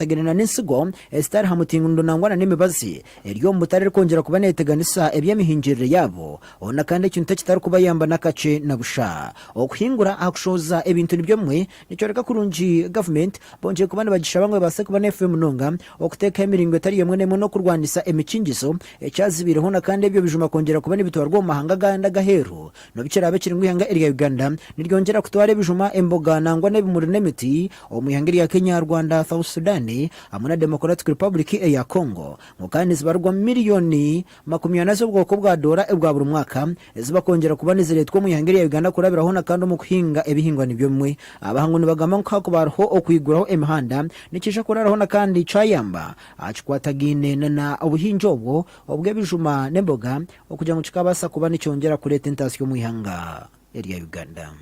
tegenena n'insigo Esther hamutingundo nangwana n'imibazi iryo mutare kongera kuba neteganisa eby'emihinjirire yabo ona kandi kintu kitari kuba yamba nakace na busha okuhingura akushoza ebintu nibyo mwe nicyo reka kurunji government bonje kubana bagisha bamwe base kuba nefe munonga okuteka emiringo etari yemwe nemo no kurwanisa emikingizo ecyazibire hona kandi ebyo bijuma kongera kuba nibitwarwa mu mahanga ganda gaheru no bicira abekiri ngwihanga eri ya Uganda niryongera kutwara bijuma emboga nangwa n'ebimuri n'emiti omuyanga ya Kenya Rwanda South Sudan amuna Democratic Republic ya Congo mukani zibarwa miliyoni 20 z'ubwoko bwa dola bwa buri mwaka ziba kongera kuba niziretwa mu yangiri ya Uganda kurabira hona kandi mu kuhinga ebihingwa nibyo mwe abahangu nibagama nkako barho okwiguraho emihanda nikisha kuraraho na kandi chayamba achikwatagine na ubuhinjobwo obwe bijuma nemboga okugira ngo kikabasa kuba nicyongera kureta intasiyo mu ihanga ya Uganda.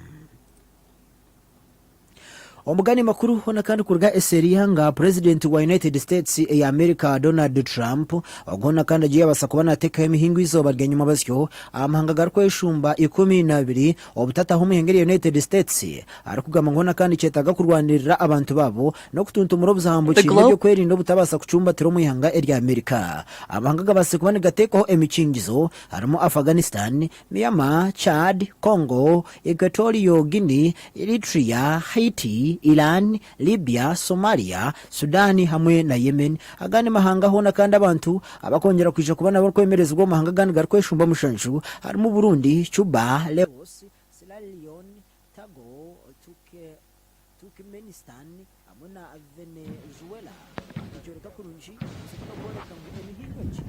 Omugani makuru hona kandi kurga eseriyanga president wa United States ya America Donald Trump ogona kandi agiye basakubana ateka emihingo izoba ryanyuma basyo amahanga garko eshumba 12 obutata ho muhengeri United States arakugama ngona kandi cyetaga kurwanirira abantu babo no kutuntumura buzahambukiye byo kwerinda butabasa kucumba tiro muhanga eri America amahanga gabase kubana gateko emikingizo harimo Afghanistan, Myanmar, Chad, Congo, Equatorial Guinea, Eritrea, Haiti, Iran, Libya, Somalia, Sudani hamwe na Yemen agane mahanga hona kandi abantu abakongera kwisha kubana bwo kwemerezwa mahanga gani garkweshumba mushanshu harimo Burundi, Cuba, Laos, Sierra Leone, Togo, Turkmenistan hamwe na Venezuela icyoreka kurunji sikino kuboneka mu emihingo nchi.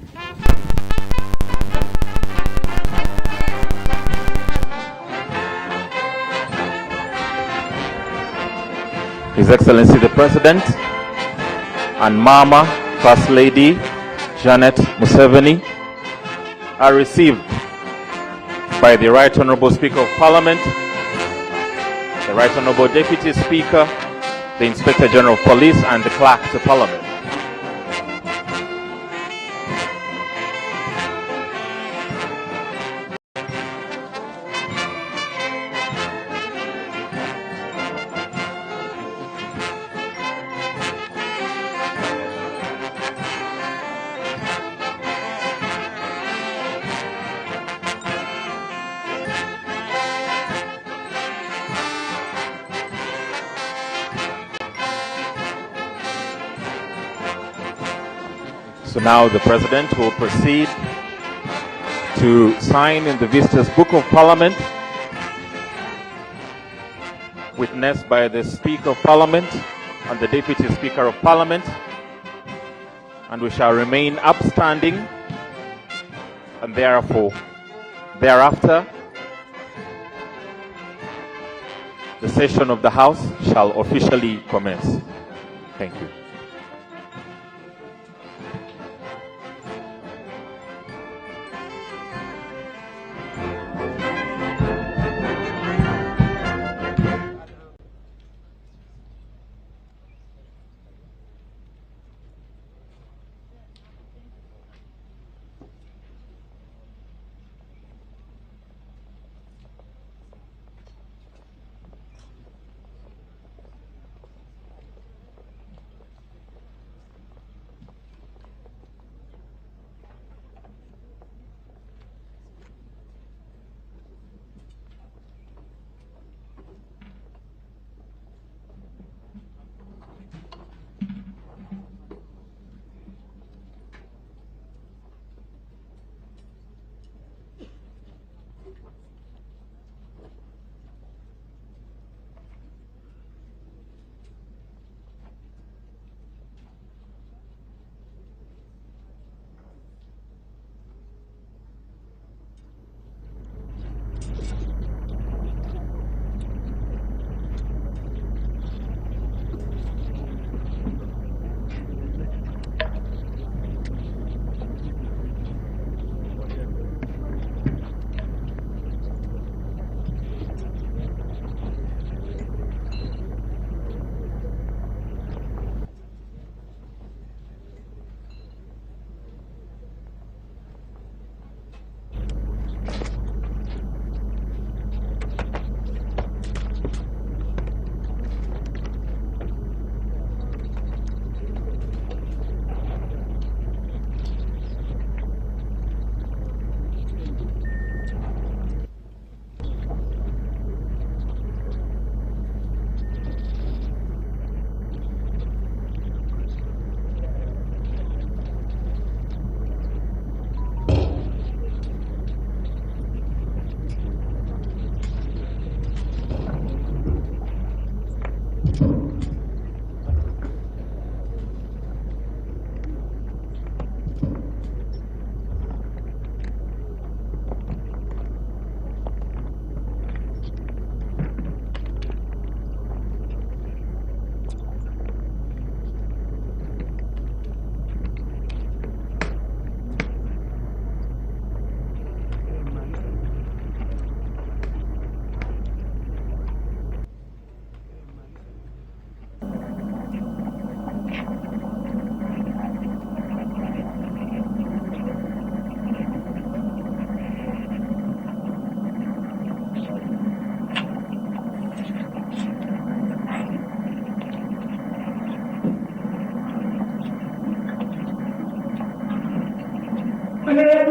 His Excellency the President and Mama First Lady Janet Museveni are received by the Right Honorable Speaker of Parliament, the Right Honorable Deputy Speaker, the Inspector General of Police and the Clerk to Parliament. So now the President will proceed to sign in the Visitors Book of Parliament, witnessed by the Speaker of Parliament and the Deputy Speaker of Parliament, and we shall remain upstanding, and thereafter the session of the House shall officially commence. Thank you.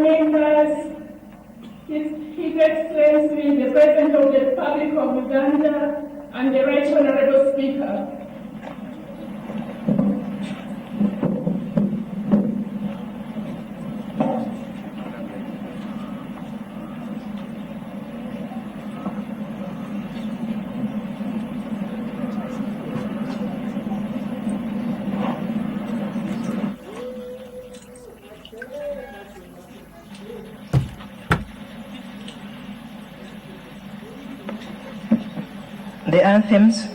members, His Excellency, the President of the Republic of Uganda, and the Right Honorable Speaker. The anthems.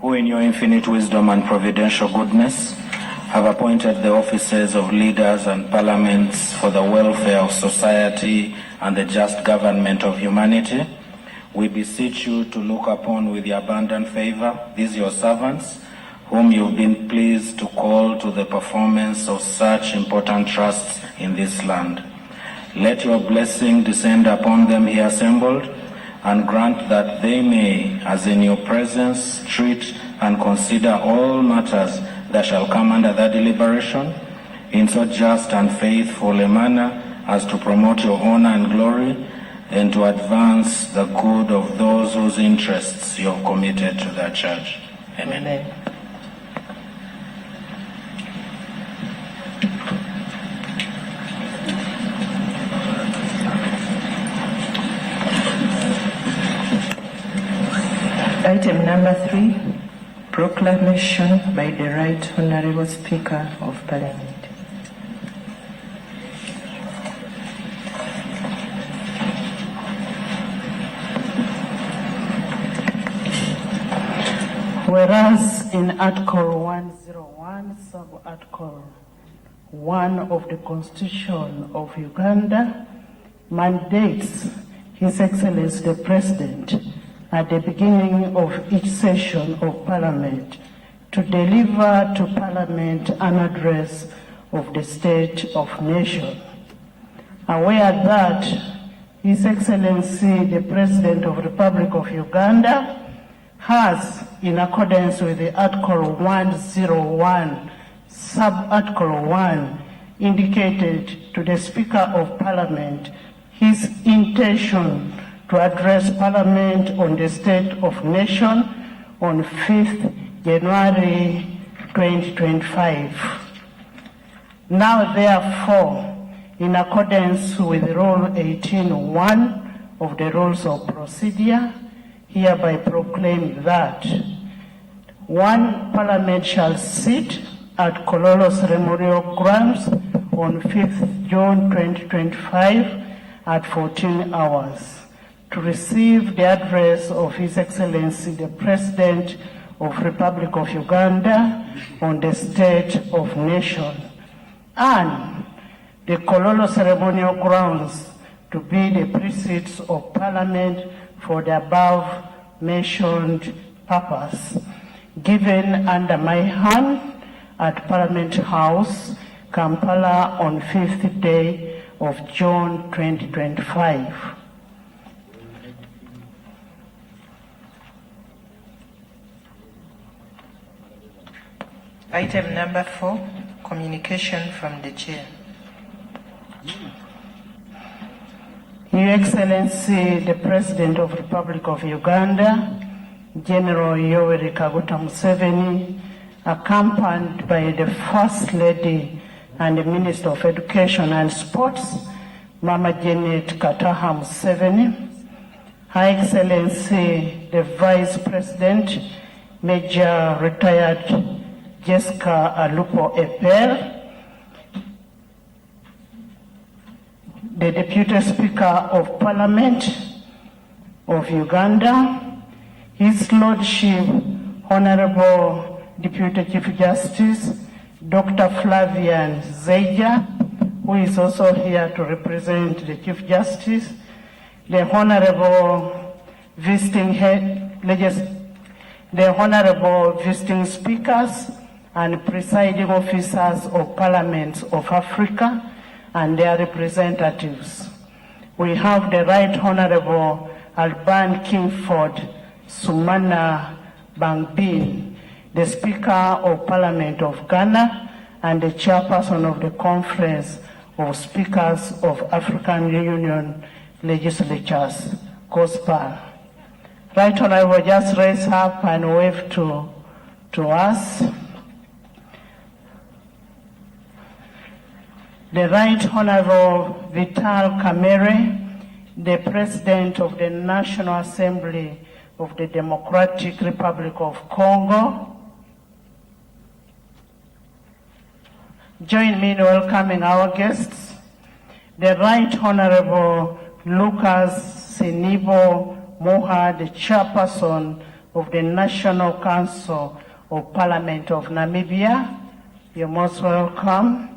who in your infinite wisdom and providential goodness have appointed the offices of leaders and parliaments for the welfare of society and the just government of humanity, we beseech you to look upon with your abundant favor these your servants, whom you've been pleased to call to the performance of such important trusts in this land. Let your blessing descend upon them here assembled, and grant that they may, as in your presence, treat and consider all matters that shall come under their deliberation in so just and faithful a manner as to promote your honor and glory, and to advance the good of those whose interests you have committed to the church. Amen. Amen. Item number 3, proclamation by the Right Honorable Speaker of Parliament. As in Article 101, Sub-Article 1 of the Constitution of Uganda, mandates His Excellency the President at the beginning of each session of Parliament to deliver to Parliament an address of the State of Nation. Aware that His Excellency the President of the Republic of Uganda has, in accordance with the Article 101, Sub-Article 1, indicated to the Speaker of Parliament his intention to address Parliament on the State of Nation on 5th January 2025. Now, therefore, in accordance with Rule 18.1 of the Rules of Procedure, hereby proclaim that 1. Parliament shall sit at Kololo Ceremonial Grounds on 5th June 2025 at 14 hours to receive the address of His Excellency the President of Republic of Uganda on the State of Nation, and the Kololo Ceremonial Grounds to be the precincts of Parliament for the above mentioned purpose, given under my hand at Parliament House, Kampala on 5th day of June 2025. Item number 4, communication from the Chair. Your Excellency, the President of the Republic of Uganda, General Yoweri Kaguta Museveni, accompanied by the First Lady and the Minister of Education and Sports, Mama Janet Kataha Museveni, Her Excellency, the Vice President, Major Retired Jessica Alupo Epel, the Deputy Speaker of Parliament of Uganda, His Lordship, Honorable Deputy Chief Justice, Dr. Flavian Zeija, who is also here to represent the Chief Justice, the Honorable Visiting Speakers and Presiding Officers of Parliaments of Africa and their representatives. We have the Right Honorable Alban Kingford Sumana Bangbin, the Speaker of Parliament of Ghana and the Chairperson of the Conference of Speakers of African Union Legislatures, COSPAL. Right Honorable, just raise up and wave to us. The Right Honorable Vital Kamerhe, the President of the National Assembly of the Democratic Republic of Congo. Join me in welcoming our guests. The Right Honorable Lucas Sinibo Moha, the Chairperson of the National Council of Parliament of Namibia. You're most welcome.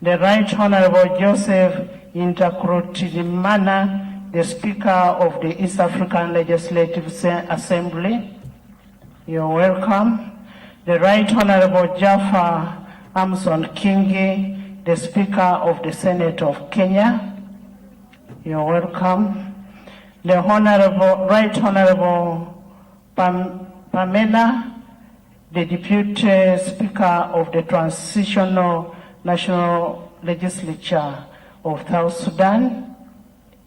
The Right Honorable Joseph Intakrotirimana, the Speaker of the East African Legislative Assembly. You're welcome. The Right Honorable Jaffa Amson Kingi, the Speaker of the Senate of Kenya. You're welcome. The Right Honorable Pamela, the Deputy Speaker of the Transitional National Legislature of South Sudan.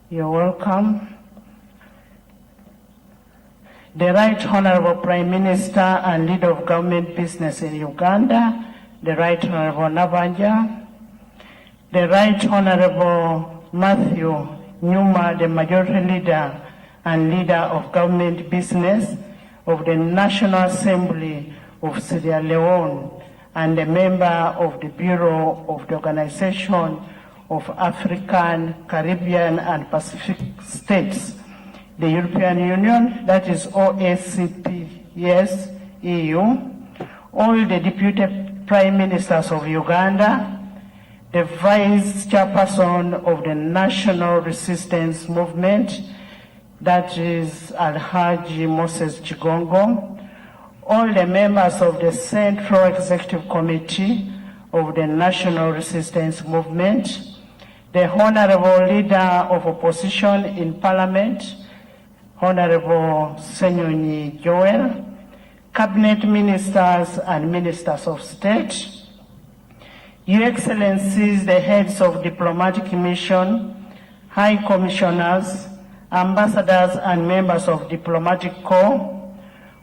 You're welcome. The Right Honorable Prime Minister and Leader of Government Business in Uganda, the Right Honorable Nabanja. The Right Honorable Matthew Nyuma, the Majority Leader and Leader of Government Business of the National Assembly of Sierra Leone and a member of the Bureau of the Organization of African, Caribbean and Pacific States, the European Union, that is OACP, yes, EU, all the deputy prime ministers of Uganda, the vice chairperson of the National Resistance Movement, that is Alhaji Moses Chigongo, all the members of the Central Executive Committee of the National Resistance Movement, the Honorable Leader of Opposition in Parliament, Honorable Senyonyi Joel, Cabinet Ministers and Ministers of State, Your Excellencies, the heads of diplomatic mission, High Commissioners, Ambassadors and members of Diplomatic Corps,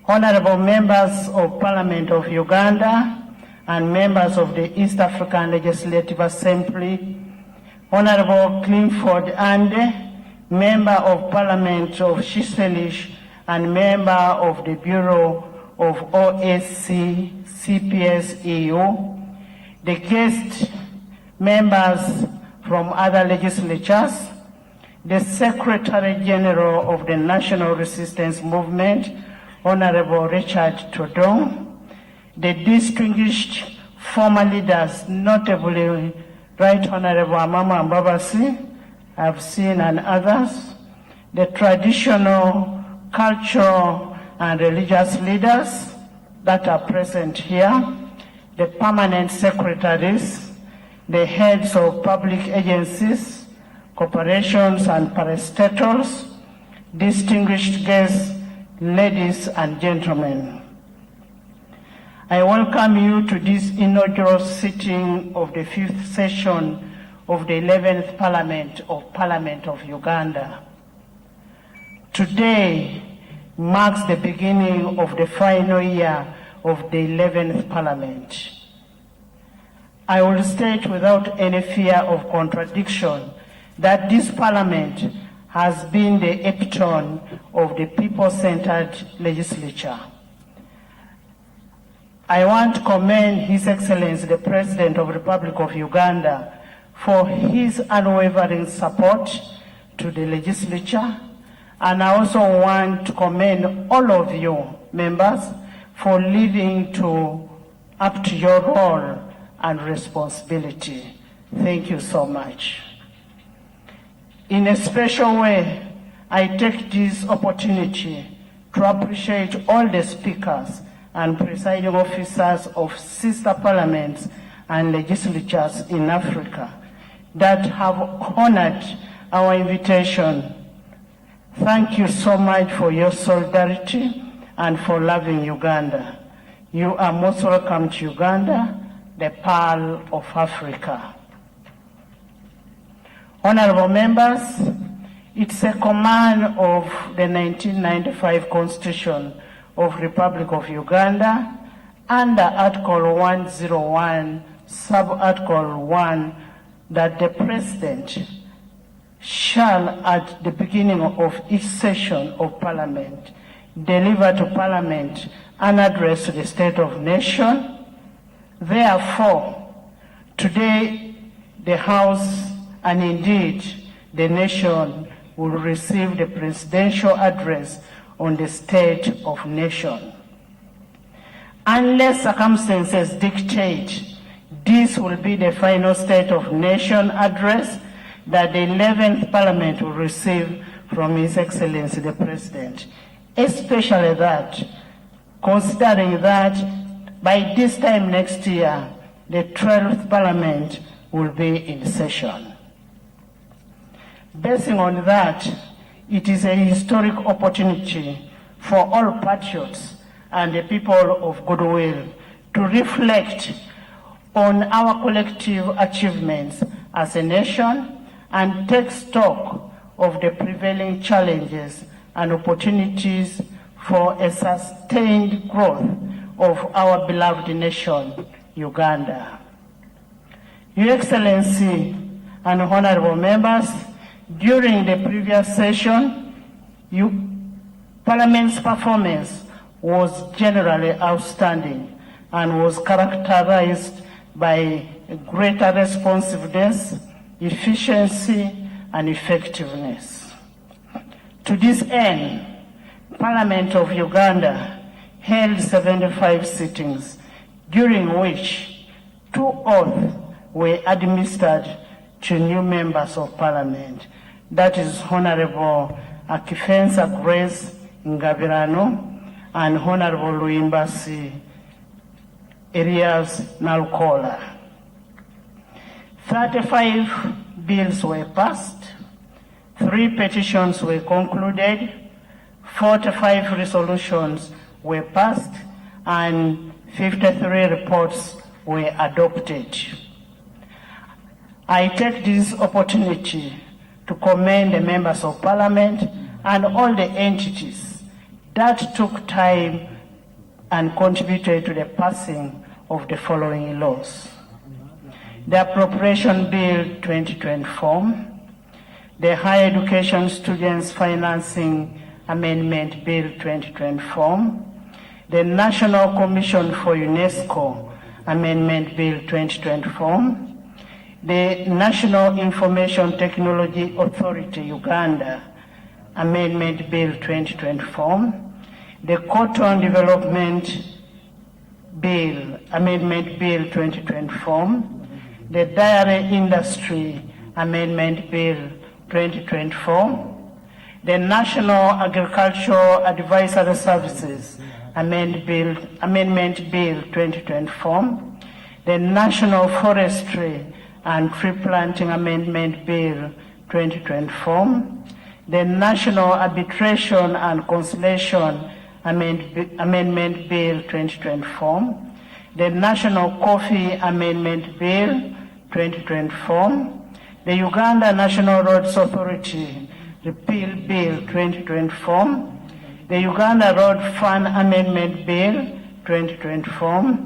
Honorable Members of Parliament of Uganda and members of the East African Legislative Assembly, Honorable Clifford Ande, Member of Parliament of Shiselish and Member of the Bureau of OSC CPS EU, the guest members from other legislatures, the Secretary General of the National Resistance Movement, Honorable Richard Todong, the distinguished former leaders, notably Right Honorable Amama Mbabasi, I've seen, and others, the traditional, cultural, and religious leaders that are present here, the permanent secretaries, the heads of public agencies, corporations, and parastatals, distinguished guests, ladies and gentlemen. I welcome you to this inaugural sitting of the 5th session of the 11th Parliament of Uganda. Today marks the beginning of the final year of the 11th Parliament. I will state without any fear of contradiction that this Parliament has been the epitome of the people-centered legislature. I want to commend His Excellency, the President of the Republic of Uganda, for his unwavering support to the legislature. And I also want to commend all of you members for living up to your role and responsibility. Thank you so much. In a special way, I take this opportunity to appreciate all the speakers and presiding officers of sister parliaments and legislatures in Africa that have honored our invitation. Thank you so much for your solidarity and for loving Uganda. You are most welcome to Uganda, the Pearl of Africa. Honorable members, it's a command of the 1995 Constitution of Republic of Uganda under Article 101, Sub-Article 1, that the President shall, at the beginning of each session of Parliament, deliver to Parliament an address to the State of Nation. Therefore, today the House and indeed the nation will receive the presidential address on the State of Nation. Unless circumstances dictate, this will be the final State of Nation address that the 11th Parliament will receive from His Excellency the President. Especially that, considering that by this time next year, the 12th Parliament will be in session. Basing on that, it is a historic opportunity for all patriots and the people of goodwill to reflect on our collective achievements as a nation and take stock of the prevailing challenges and opportunities for a sustained growth of our beloved nation, Uganda. Your Excellency and honorable members, during the previous session, Parliament's performance was generally outstanding and was characterized by greater responsiveness, efficiency, and effectiveness. To this end, Parliament of Uganda held 75 sittings during which 2 oaths were administered to new members of parliament. That is Honorable Akifensa Grace Ngabirano and Honorable Luimbasi Elias Nalkola. 35 bills were passed, 3 petitions were concluded, 45 resolutions were passed, and 53 reports were adopted. I take this opportunity to commend the members of parliament and all the entities that took time and contributed to the passing of the following laws: the Appropriation Bill 2024, the Higher Education Students Financing Amendment Bill 2024, the National Commission for UNESCO Amendment Bill 2024, the National Information Technology Authority Uganda Amendment Bill 2024, the Cotton Development Bill Amendment Bill 2024, the Dairy Industry Amendment Bill 2024, the National Agricultural Advisory Services Amendment Bill 2024, the National Forestry and Tree Planting Amendment Bill 2024, the National Arbitration and Conciliation Amendment Bill 2024, the National Coffee Amendment Bill 2024, the Uganda National Roads Authority Repeal Bill 2024, the Uganda Road Fund Amendment Bill 2024,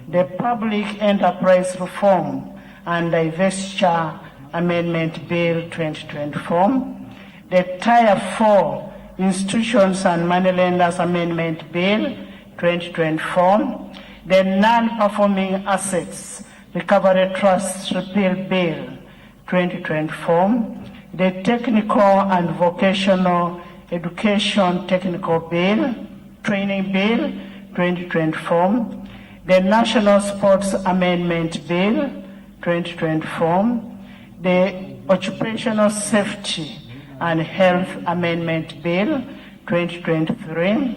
the Public Enterprise Reform and Divestiture Amendment Bill 2024, the Tier 4 Institutions and Moneylenders Amendment Bill 2024, the Non-Performing Assets Recovery Trust Repeal Bill 2024, the Technical and Vocational Education Technical Bill, Training Bill 2024, the National Sports Amendment Bill 2024, the Occupational Safety and Health Amendment Bill 2023,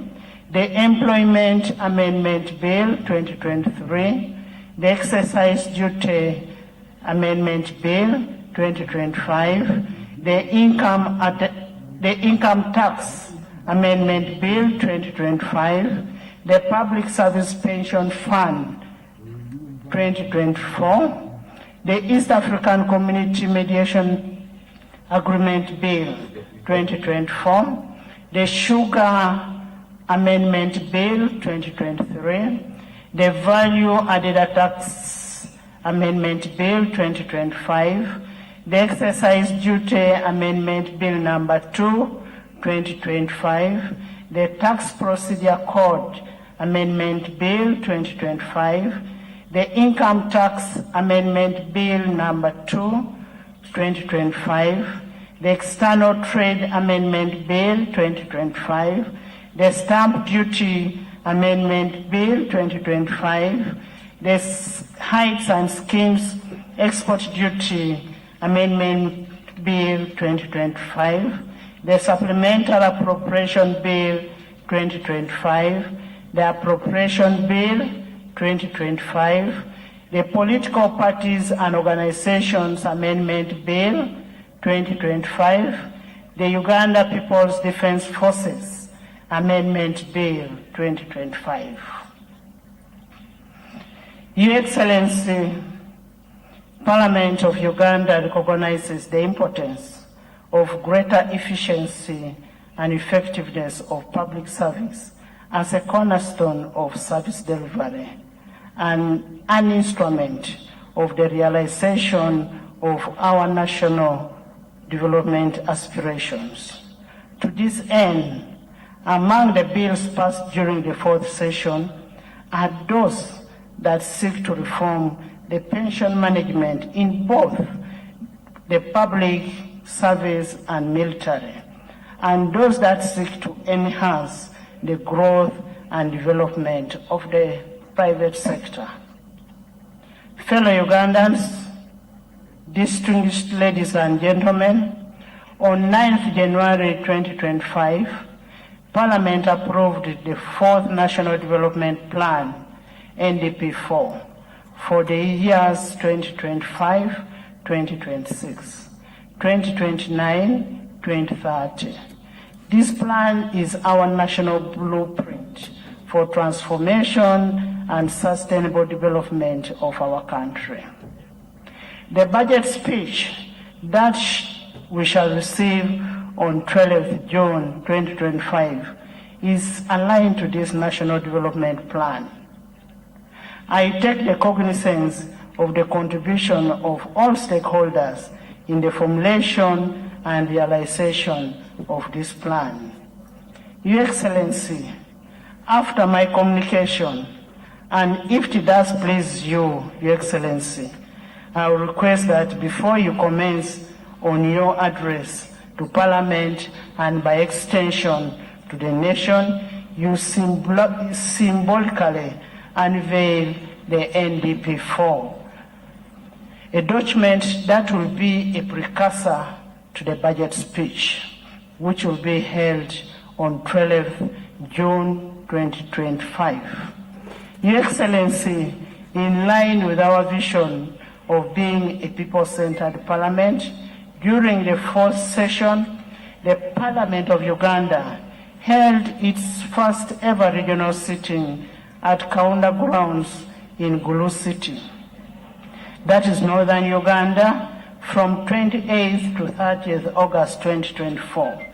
the Employment Amendment Bill 2023, the Exercise Duty Amendment Bill 2025, the Income Tax Amendment Bill 2025, the Public Service Pension Fund 2024, the East African Community Mediation Agreement Bill 2024, the Sugar Amendment Bill 2023, the Value Added Tax Amendment Bill 2025, the Exercise Duty Amendment Bill number 2 2025, the Tax Procedure Code Amendment Bill 2025, the Income Tax Amendment Bill number 2 2025, the External Trade Amendment Bill 2025, the Stamp Duty Amendment Bill 2025, the Heights and Schemes Export Duty Amendment Bill 2025, the Supplemental Appropriation Bill 2025, the Appropriation Bill 2025, the Political Parties and Organizations Amendment Bill 2025, the Uganda People's Defense Forces Amendment Bill 2025. Your Excellency, Parliament of Uganda recognizes the importance of greater efficiency and effectiveness of public service as a cornerstone of service delivery and an instrument of the realization of our national development aspirations. To this end, among the bills passed during the 4th session are those that seek to reform the pension management in both the public service and military, and those that seek to enhance the growth and development of the private sector. Fellow Ugandans, distinguished ladies and gentlemen, on 9th January 2025, Parliament approved the 4th National Development Plan, NDP4, for the years 2025, 2026, 2029, 2030. This plan is our national blueprint for transformation and sustainable development of our country. The budget speech that we shall receive on 12th June 2025 is aligned to this National Development Plan. I take the cognizance of the contribution of all stakeholders in the formulation and realization of this plan. Your Excellency, after my communication, and if it does please you, Your Excellency, I will request that before you commence on your address to Parliament and by extension to the nation, you symbolically unveil the NDP4, a document that will be a precursor to the budget speech, which will be held on 12th June 2025. Your Excellency, in line with our vision of being a people-centered parliament, during the 4th session, the Parliament of Uganda held its first ever regional sitting at Kaunda Grounds in Gulu City. That is northern Uganda, from 28th to 30th August 2024.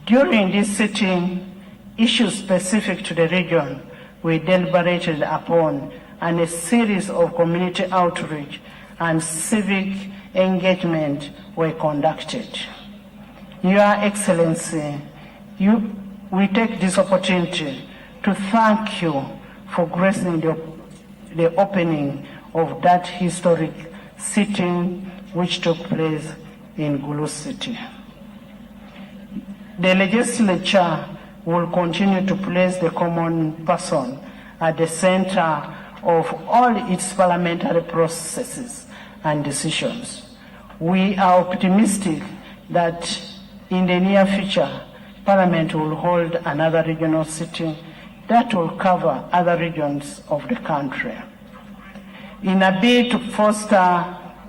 During this sitting, issues specific to the region were deliberated upon, and a series of community outreach and civic engagement were conducted. Your Excellency, we take this opportunity to thank you for gracing the opening of that historic sitting which took place in Gulu City. The legislature will continue to place the common person at the center of all its parliamentary processes and decisions. We are optimistic that in the near future, Parliament will hold another regional sitting that will cover other regions of the country. In a bid to foster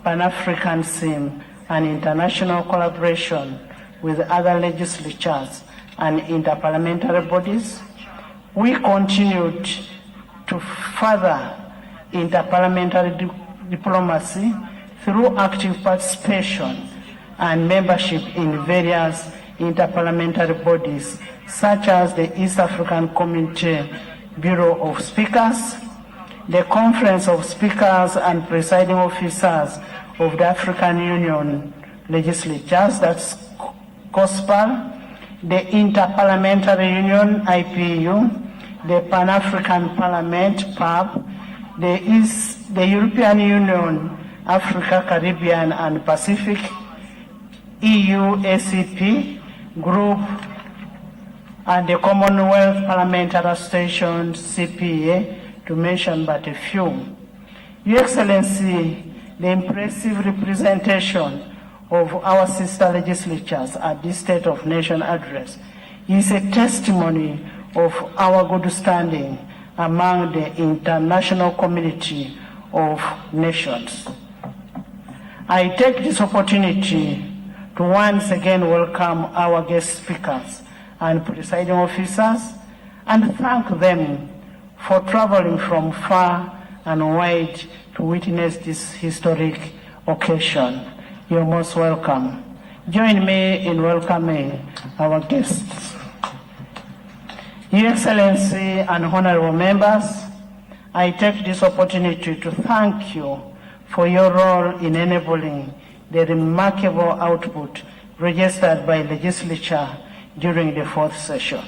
Pan-Africanism and international collaboration with other legislatures and interparliamentary bodies, we continued to further interparliamentary diplomacy through active participation and membership in various interparliamentary bodies such as the East African Community Bureau of Speakers, the Conference of Speakers and Presiding Officers of the African Union Legislatures, that's COSPAL, the Interparliamentary Union, IPU, the Pan-African Parliament, PAP, the European Union, Africa, Caribbean and Pacific, EU-ACP group, and the Commonwealth Parliamentary Association, CPA, to mention but a few. Your Excellency, the impressive representation of our sister legislatures at this State of Nation address is a testimony of our good standing among the international community of nations. I take this opportunity to once again welcome our guest speakers and presiding officers and thank them for traveling from far and wide to witness this historic occasion. You're most welcome. Join me in welcoming our guests. Your Excellency and honorable members, I take this opportunity to thank you for your role in enabling the remarkable output registered by legislature during the 4th session.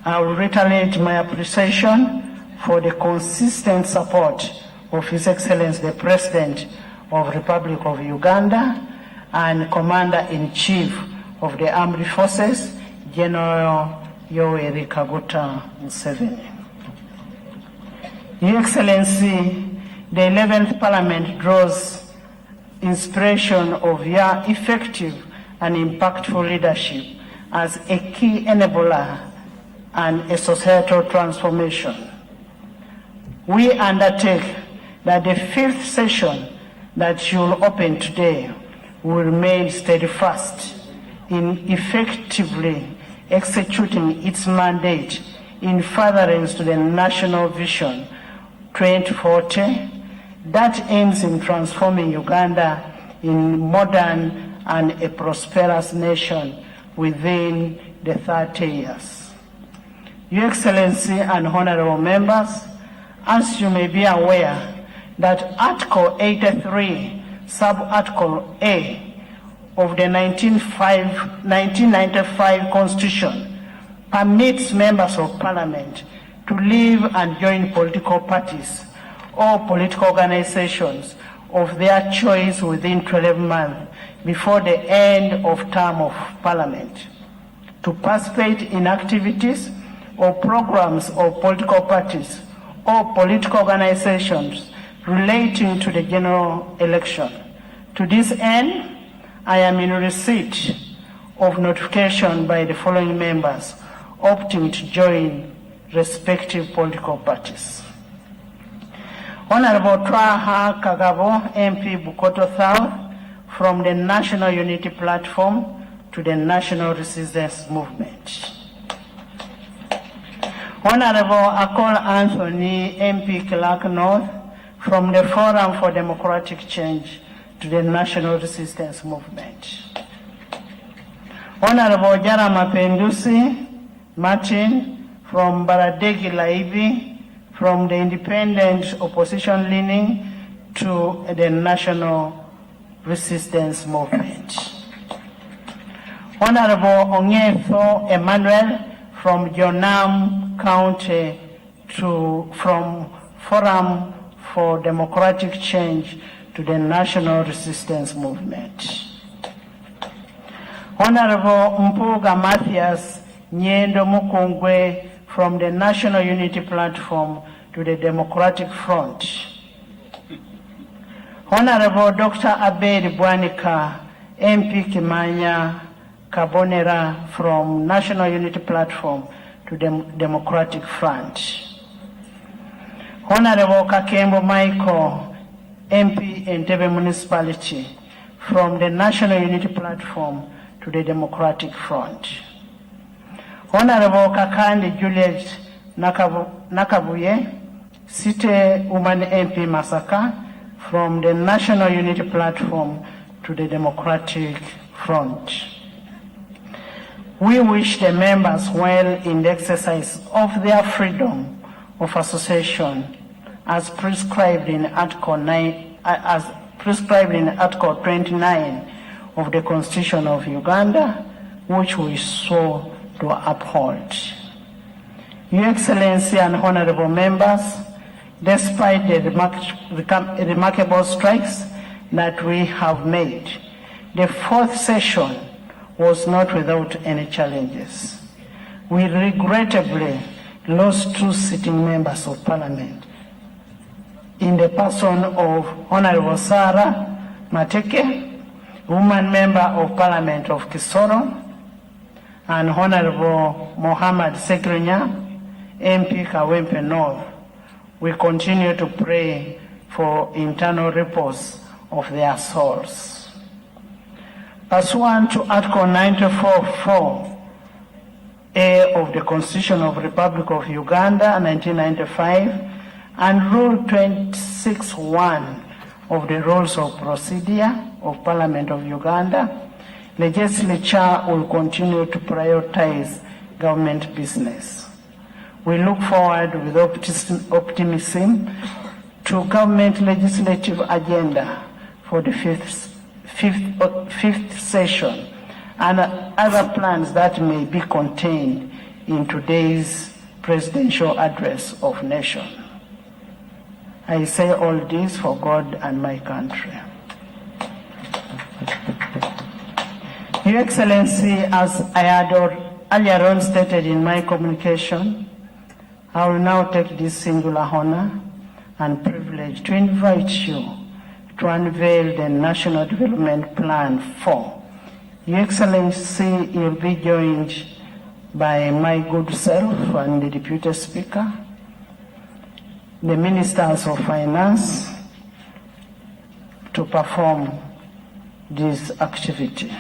I will reiterate my appreciation for the consistent support of His Excellency the President of the Republic of Uganda and Commander-in-Chief of the Armed Forces, General Yoweri Kaguta Museveni. Your Excellency, the 11th Parliament draws inspiration of your effective and impactful leadership as a key enabler and a societal transformation. We undertake that the 5th session that you will open today will remain steadfast in effectively executing its mandate in furtherance to the National Vision 2040 that aims in transforming Uganda in modern and a prosperous nation within the 30 years. Your Excellency and honorable members, as you may be aware that Article 83, Sub-Article A of the 1995 Constitution permits members of Parliament to leave and join political parties or political organizations of their choice within 12 months before the end of term of Parliament, to participate in activities or programs of political parties or political organizations relating to the general election. To this end, I am in receipt of notification by the following members opting to join respective political parties. Honorable Twaha Kagabo, MP Bukoto South, from the National Unity Platform to the National Resistance Movement. Honorable Akol Anthony, MP Clark North, from the Forum for Democratic Change to the National Resistance Movement. Honorable Jarama Pendusi Martin, from Baradegi Laibi, from the Independent Opposition Leaning to the National Resistance Movement. Honorable Onyetho Emmanuel, from Jonam County from Forum for Democratic Change to the National Resistance Movement. Honorable Mpuga Matthias Nyendo Mukungwe, from the National Unity Platform to the Democratic Front. Honorable Dr. Abed Bwanika, MP Kimanya Kabonera, from National Unity Platform to the Democratic Front. Honorable Kakembo Michael, MP Entebbe Municipality, from the National Unity Platform to the Democratic Front. Honorable Kakandi Juliet Nakabuye, City Woman MP Masaka, from the National Unity Platform to the Democratic Front. We wish the members well in the exercise of their freedom of association as prescribed in Article 29 of the Constitution of Uganda, which we swore to uphold. Your Excellency and honorable members, despite the remarkable strides that we have made, the 4th session was not without any challenges. We regrettably lost 2 sitting members of Parliament in the person of Honorable Sarah Mateke, woman member of Parliament of Kisoro, and Honorable Mohammed Sekrinya, MP Kawempe North. We continue to pray for internal repose of their souls. Pursuant to Article 94(4)A of the Constitution of the Republic of Uganda, 1995, and Rule 26(1) of the Rules of Procedure of Parliament of Uganda, legislature will continue to prioritize government business. We look forward with optimism to government legislative agenda for the fifth session and other plans that may be contained in today's presidential address of nation. I say all this for God and my country. Your Excellency, as I had earlier on stated in my communication, I will now take this singular honor and privilege to invite you to unveil the National Development Plan 4. Your Excellency, you'll be joined by my good self and the Deputy Speaker, the Ministers of Finance, to perform this activity.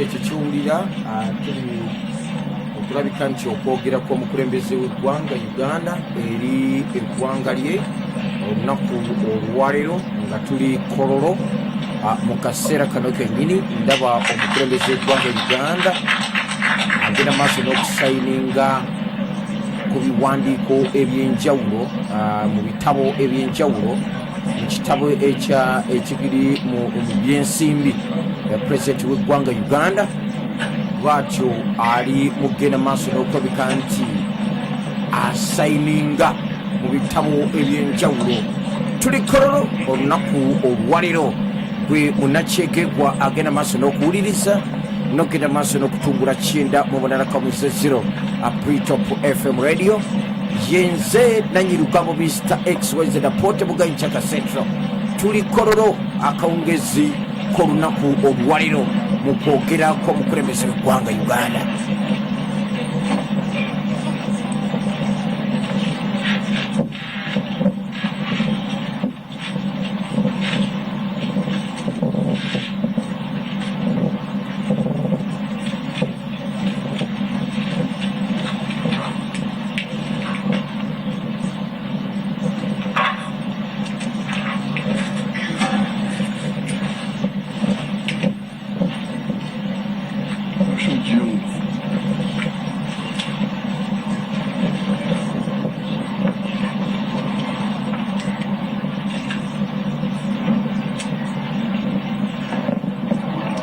Ekikiwulira tuli okulabika nti okwogera kw'omukulembeze w'eggwanga Uganda eri eggwanga lye olunaku olwaleero nga tuli Kololo mu kaseera kano kennyini ndaba omukulembeze w'eggwanga Uganda agenda maaso n'okusayininga ku biwandiiko ebyenjawulo mu bitabo ebyenjawulo mu kitabo ekiri mu byensimbi President w'eggwanga Uganda bw'atyo ali mugenda maaso n'okulabika nti asayininga mu bitabo ebyenjawulo. Tuli Kololo olunaku olwaleero gwe munnakyegegwa agenda maaso n'okuwuliriza n'ogenda maaso n'okutungula kyenda mu bunalakamuze 0 Top FM radio yenze nanyirugambo Mr. X wezeda pote bugayi Chaka Central. Tuli Kololo akawungezi k'olunaku olwaleero mu kwogera kw'omukulembeze w'eggwanga Uganda.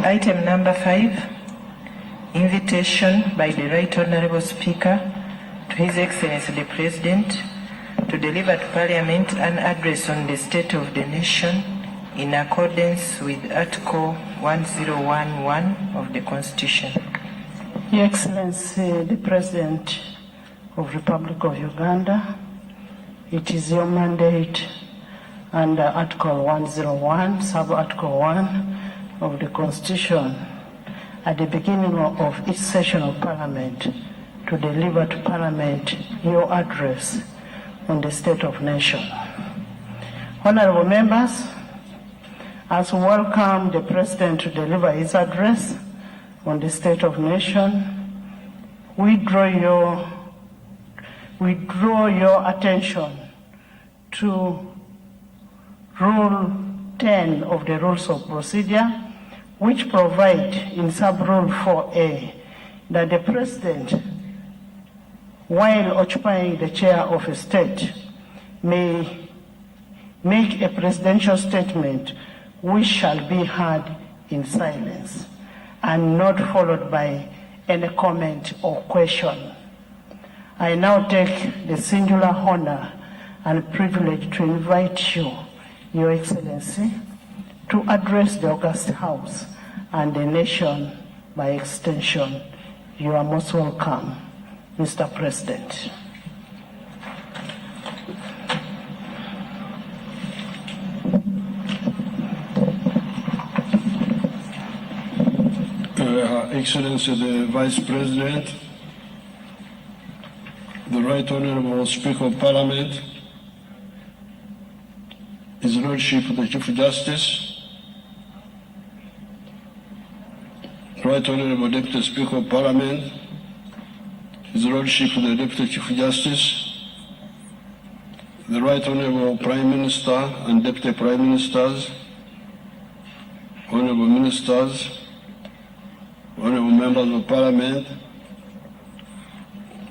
Item number 5, invitation by the Right Honourable Speaker to His Excellency the President to deliver to Parliament an address on the state of the nation in accordance with Article 1011 of the Constitution. Your Excellency the President of the Republic of Uganda, it is your mandate under Article 101, Sub-Article 1 of the Constitution at the beginning of each session of Parliament to deliver to Parliament your address on the state of nation. Honorable members, as we welcome the President to deliver his address on the state of nation, we draw your attention to Rule 10 of the Rules of Procedure, which provide in Sub-Rule 4A that the President, while occupying the chair of a state, may make a presidential statement which shall be heard in silence and not followed by any comment or question. I now take the singular honor and privilege to invite you, Your Excellency, to address the August House and the nation by extension. You are most welcome, Mr. President. Her Excellency the Vice President, the Right Honourable Speaker of Parliament, His Lordship the Chief Justice, Right Honourable Deputy Speaker of Parliament, His Lordship the Deputy Chief Justice, the Right Honourable Prime Minister and Deputy Prime Ministers, Honourable Ministers, Honourable Members of Parliament,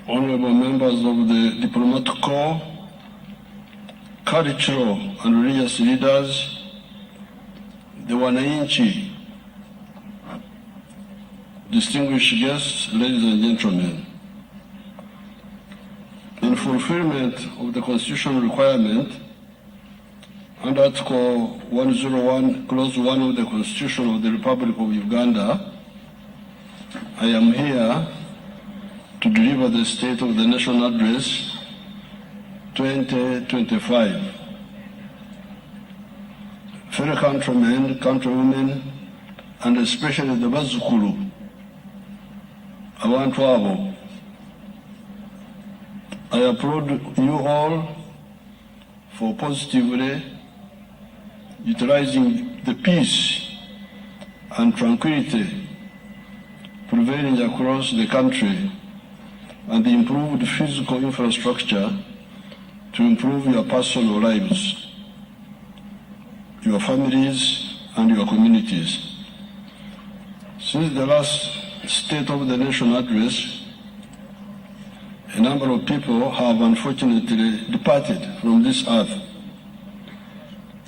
Honourable Members of the Diplomatic Corps, cultural and religious leaders, the wananchi, distinguished guests, ladies and gentlemen. In fulfillment of the constitutional requirement under Article 101, Clause 1 of the Constitution of the Republic of Uganda, I am here to deliver the State of the Nation Address 2025. Fellow countrymen, countrywomen, and especially the Bazukulu, abantu abo, I applaud you all for positively utilizing the peace and tranquility prevailing across the country and the improved physical infrastructure to improve your personal lives, your families, and your communities. Since the last State of the Nation address, a number of people have unfortunately departed from this earth.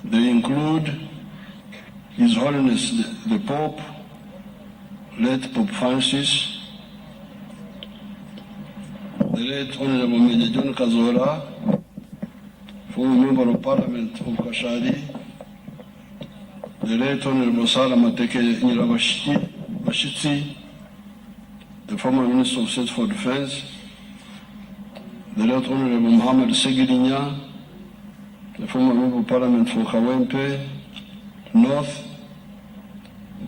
They include His Holiness the Pope, late Pope Francis, the late Honorable Major John Kazora, former Member of Parliament of Kashari, the late Honorable Sarah Mateke Nyirabashitsi, the former Minister of State for Defense, the late Honorable Muhammad Segirinya, the former Member of Parliament for Kawempe North,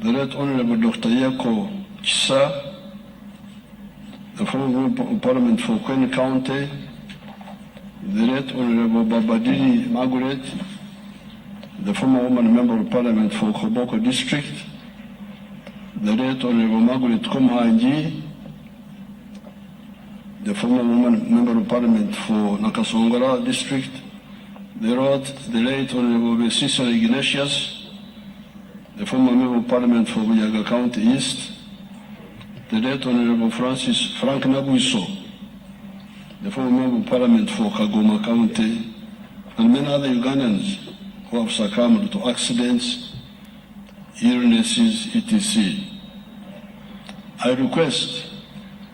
the late Honorable Dr. Yako Chisa, the former Member of Parliament for Queen County, the late Honorable Babadini Margaret, the former woman Member of Parliament for Koboko District, the late Honorable Margaret Komhanji, the former woman Member of Parliament for Nakasongora District, the late Honorable Cecil Ignatius, the former Member of Parliament for Bujaga County East, the late Honorable Frank Nabuiso, the former Member of Parliament for Kagoma County, and many other Ugandans who have succumbed to accidents, illnesses, etc. I request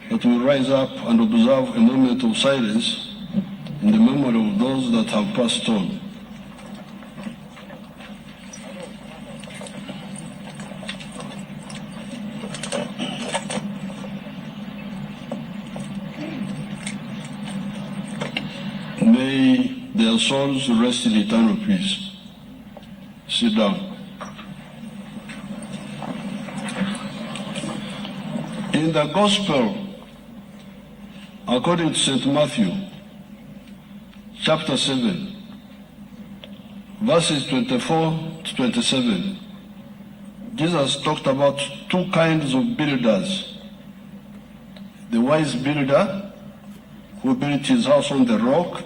that we rise up and observe a moment of silence in the memory of those that have passed on. May their souls rest in eternal peace. Sit down. In the Gospel, according to St. Matthew, chapter 7, verses 24 to 27, Jesus talked about two kinds of builders. The wise builder, who built his house on the rock,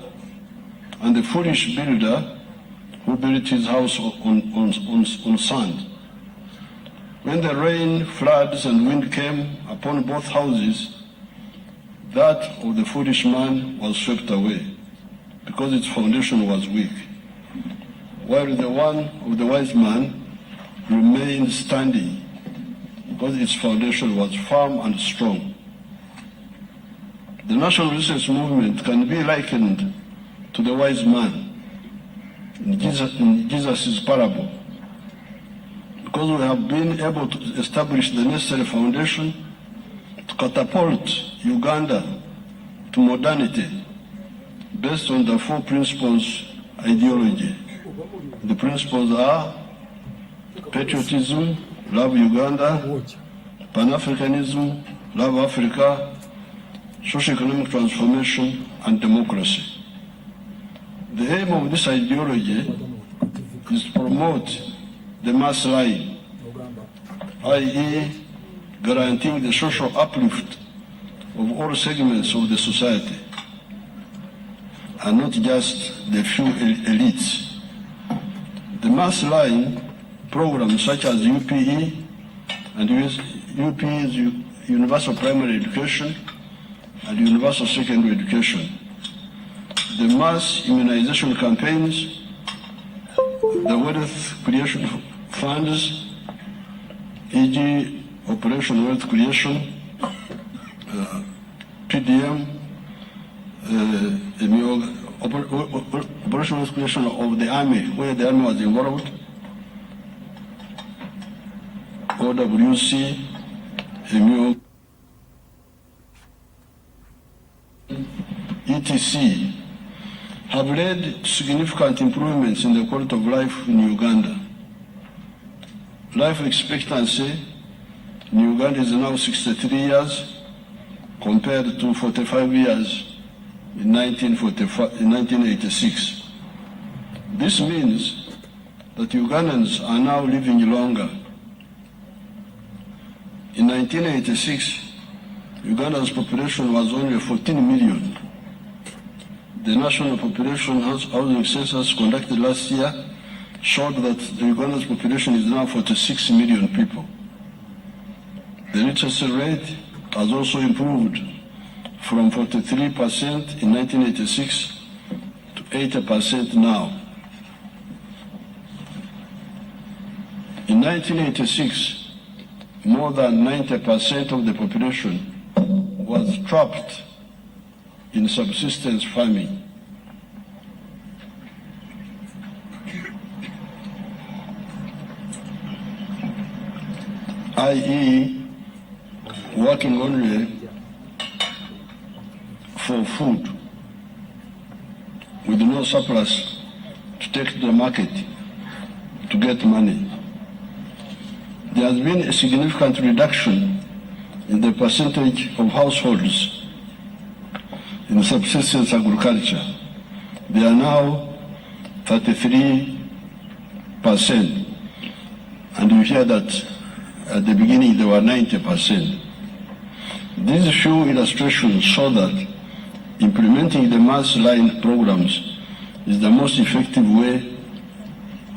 and the foolish builder, who built his house on sand. When the rain, floods, and wind came upon both houses, that of the foolish man was swept away, because its foundation was weak, while the one of the wise man remained standing, because its foundation was firm and strong. The national resistance movement can be likened to the wise man in Jesus' parable, because we have been able to establish the necessary foundation to catapult Uganda to modernity based on the four principles ideology. The principles are patriotism, love Uganda, Pan-Africanism, love Africa, socio-economic transformation, and democracy. The aim of this ideology is to promote the mass line, i.e. guaranteeing the social uplift of all segments of the society, and not just the few elites. The mass line programs such as UPE and UPE's Universal Primary Education and Universal Secondary Education, the mass immunization campaigns, the wealth creation funds, e.g. Operation Wealth Creation, PDM, Operation Wealth Creation of the Army, where the Army was involved, OWC, etc., have led to significant improvements in the quality of life in Uganda. Life expectancy in Uganda is now 63 years compared to 45 years in 1986. This means that Ugandans are now living longer. In 1986, Uganda's population was only 14 million. The national population housing census conducted last year showed that Uganda's population is now 46 million people. The literacy rate has also improved from 43% in 1986 to 80% now. In 1986, more than 90% of the population was trapped in subsistence farming. i.e. working only for food with no surplus to take to the market to get money. There has been a significant reduction in the percentage of households in subsistence agriculture. They are now 33%. And you hear that at the beginning they were 90%. These few illustrations show that implementing the mass line programs is the most effective way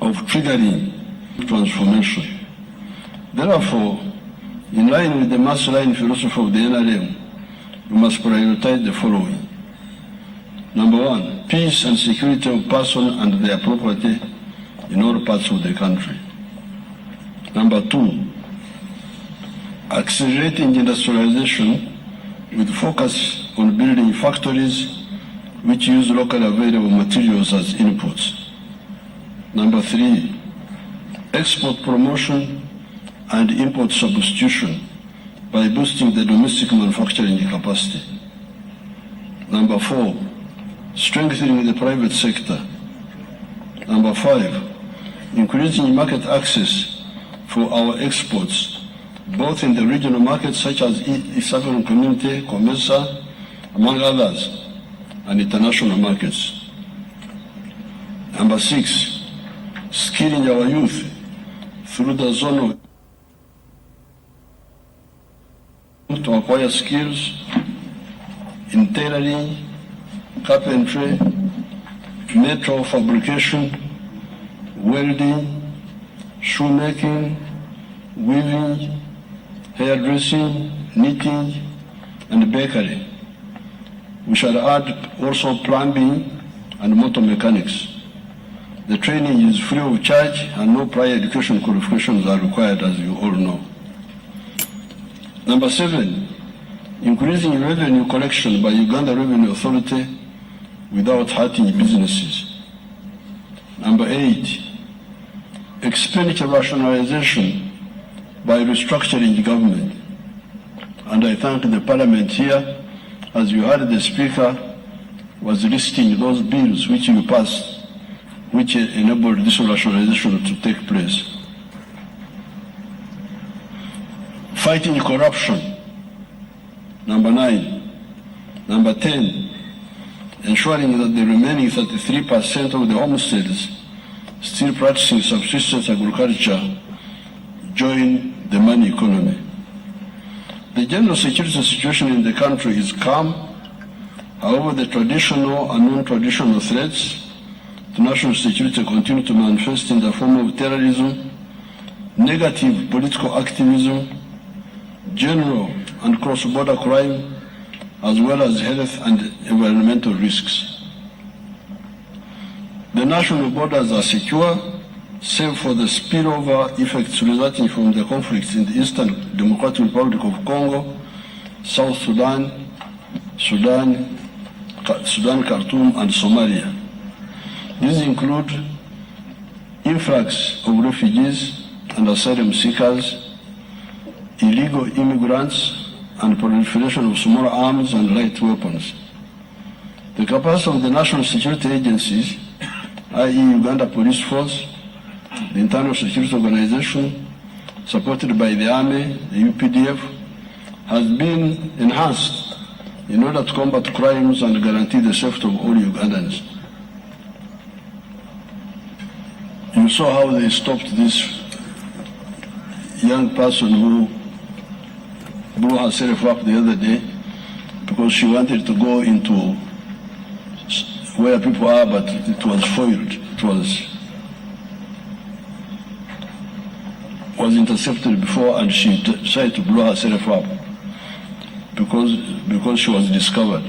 of triggering transformation. Therefore, in line with the mass line philosophy of the NRM, we must prioritize the following. Number one, peace and security of person and their property in all parts of the country. Number two, accelerating industrialization with focus on building factories which use locally available materials as inputs. Number 3, export promotion and import substitution by boosting the domestic manufacturing capacity. Number 4, strengthening the private sector. Number 5, increasing market access for our exports, both in the regional markets such as East African Community, COMESA, among others, and international markets. Number 6, skilling our youth through the zone to acquire skills in tailoring, carpentry, metal fabrication, welding, shoemaking, weaving, hairdressing, knitting, and bakery. We shall add also plumbing and motor mechanics. The training is free of charge and no prior education qualifications are required, as you all know. Number 7, increasing revenue collection by Uganda Revenue Authority without hurting businesses. Number 8, expenditure rationalization by restructuring government. And I thank the Parliament here, as you heard the Speaker was listing those bills which you passed, which enabled this rationalization to take place. Fighting corruption. Number 9. Number 10, ensuring that the remaining 33% of the homesteads still practicing subsistence agriculture join the money economy. The general security situation in the country is calm. However, the traditional and non-traditional threats to national security continue to manifest in the form of terrorism, negative political activism, general and cross-border crime, as well as health and environmental risks. The national borders are secure, save for the spillover effects resulting from the conflicts in the Eastern Democratic Republic of Congo, South Sudan, Khartoum, and Somalia. These include influx of refugees and asylum seekers, illegal immigrants, and proliferation of small arms and light weapons. The capacity of the national security agencies, i.e. Uganda Police Force, the Internal Security Organization, supported by the Army, the UPDF, has been enhanced in order to combat crimes and guarantee the safety of all Ugandans. You saw how they stopped this young person who blew herself up the other day because she wanted to go into where people are, but it was foiled. It was intercepted before, and she decided to blow herself up because she was discovered.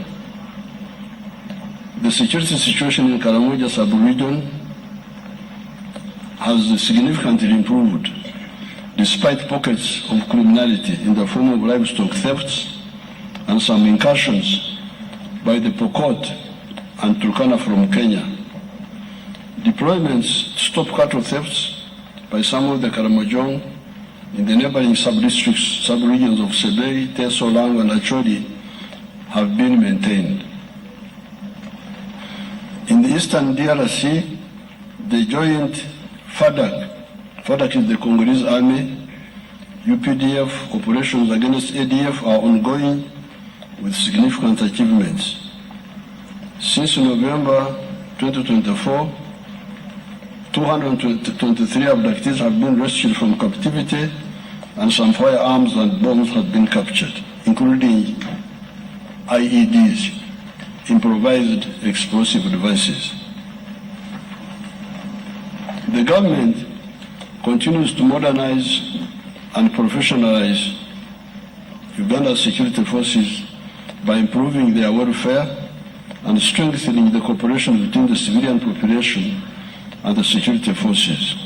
The security situation in Karamoja sub-region has significantly improved despite pockets of criminality in the form of livestock thefts and some incursions by the Pokot and Turkana from Kenya. Deployments to stop cattle thefts by some of the Karamojong in the neighboring sub-districts, sub-regions of Sebei, Teso, Lango, and Acholi have been maintained. In the eastern DRC, the joint FADC is the Congolese army, UPDF operations against ADF are ongoing with significant achievements. Since November 2024, 223 abductees have been rescued from captivity and some firearms and bombs have been captured, including IEDs, improvised explosive devices. The government continues to modernize and professionalize Uganda's security forces by improving their welfare and strengthening the cooperation between the civilian population and the security forces.